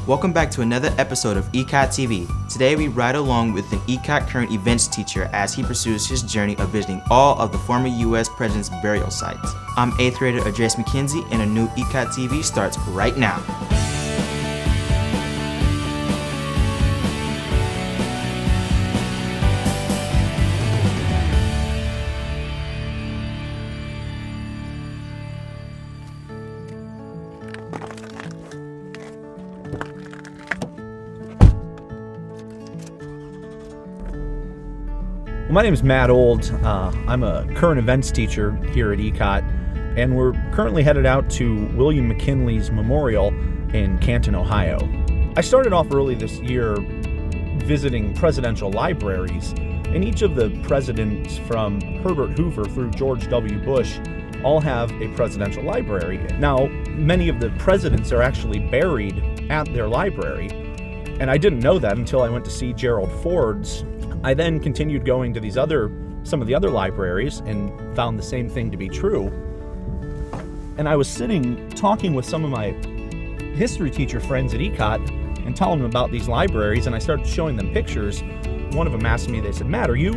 Welcome back to another episode of ECOTtv. Today we ride along with an Ecot current events teacher as he pursues his journey of visiting all of the former U.S. president's burial sites. I'm 8th grader Adres McKenzie and a new ECOTtv starts right now. My name is Matt Old. I'm a current events teacher here at Ecot, and we're currently headed out to William McKinley's memorial in Canton, Ohio. I started off early this year visiting presidential libraries, and each of the presidents from Herbert Hoover through George W. Bush all have a presidential library. Now, many of the presidents are actually buried at their library, and I didn't know that until I went to see Gerald Ford's. I then continued going to some of the other libraries and found the same thing to be true. And I was sitting talking with some of my history teacher friends at Ecot and telling them about these libraries, and I started showing them pictures. One of them asked me, they said, "Matt, are you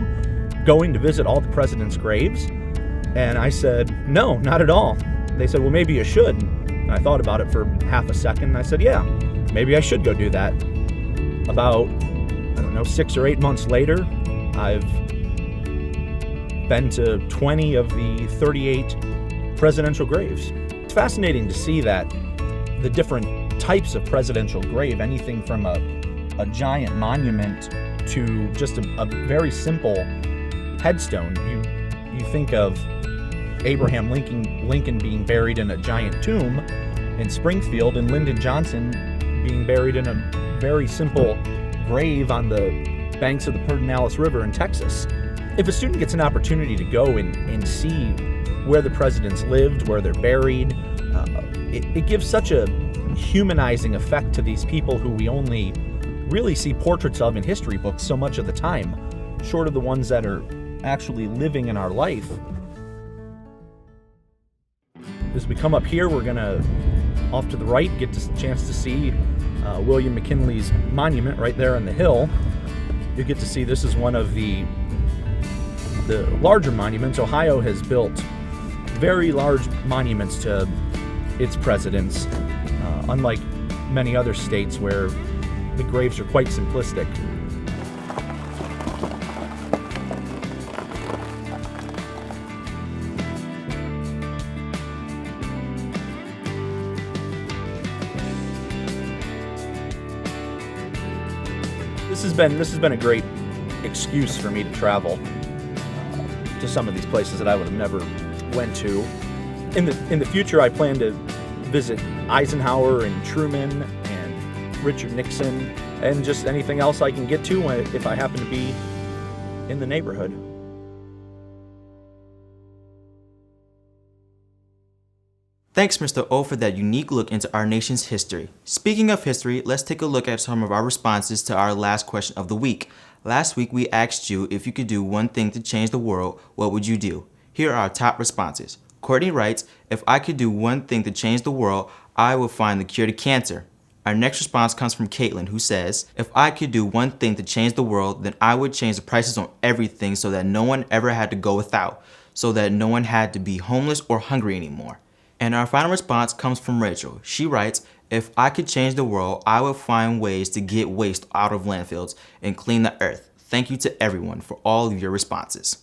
going to visit all the presidents' graves?" And I said, "No, not at all." They said, "Well, maybe you should." And I thought about it for half a second, and I said, "Yeah, maybe I should go do that." About 6 or 8 months later, I've been to 20 of the 38 presidential graves. It's fascinating to see that the different types of presidential grave, anything from a giant monument to just a very simple headstone. You think of Abraham Lincoln being buried in a giant tomb in Springfield, and Lyndon Johnson being buried in a very simple grave on the banks of the Pedernales River in Texas. If a student gets an opportunity to go and see where the presidents lived, where they're buried, it gives such a humanizing effect to these people who we only really see portraits of in history books so much of the time, short of the ones that are actually living in our life. As we come up here, we're gonna, off to the right, get a chance to see William McKinley's monument right there on the hill. You get to see this is one of the larger monuments. Ohio has built very large monuments to its presidents, unlike many other states where the graves are quite simplistic. This has been a great excuse for me to travel to some of these places that I would have never went to. In the future, I plan to visit Eisenhower and Truman and Richard Nixon and just anything else I can get to if I happen to be in the neighborhood. Thanks, Mr. O, for that unique look into our nation's history. Speaking of history, let's take a look at some of our responses to our last question of the week. Last week, we asked you if you could do one thing to change the world, what would you do? Here are our top responses. Courtney writes, "If I could do one thing to change the world, I would find the cure to cancer." Our next response comes from Caitlin, who says, "If I could do one thing to change the world, then I would change the prices on everything so that no one ever had to go without, so that no one had to be homeless or hungry anymore." And our final response comes from Rachel. She writes, "If I could change the world, I would find ways to get waste out of landfills and clean the earth. Thank you to everyone for all of your responses."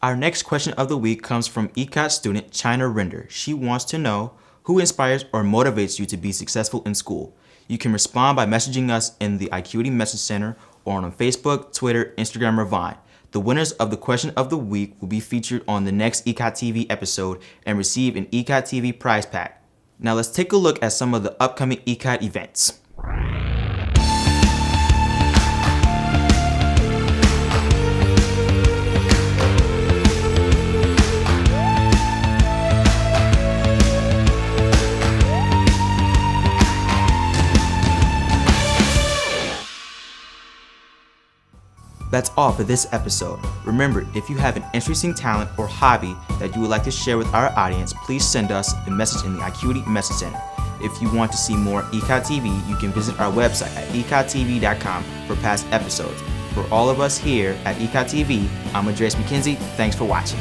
Our next question of the week comes from Ecot student China Render. She wants to know, who inspires or motivates you to be successful in school? You can respond by messaging us in the Ecot Message Center or on Facebook, Twitter, Instagram, or Vine. The winners of the question of the week will be featured on the next ECOTtv episode and receive an ECOTtv prize pack. Now let's take a look at some of the upcoming Ecot events. That's all for this episode. Remember, if you have an interesting talent or hobby that you would like to share with our audience, please send us a message in the Ecot Message Center. If you want to see more Ecot TV, you can visit our website at ECOTtv.com for past episodes. For all of us here at Ecot TV, I'm Andreas McKenzie. Thanks for watching.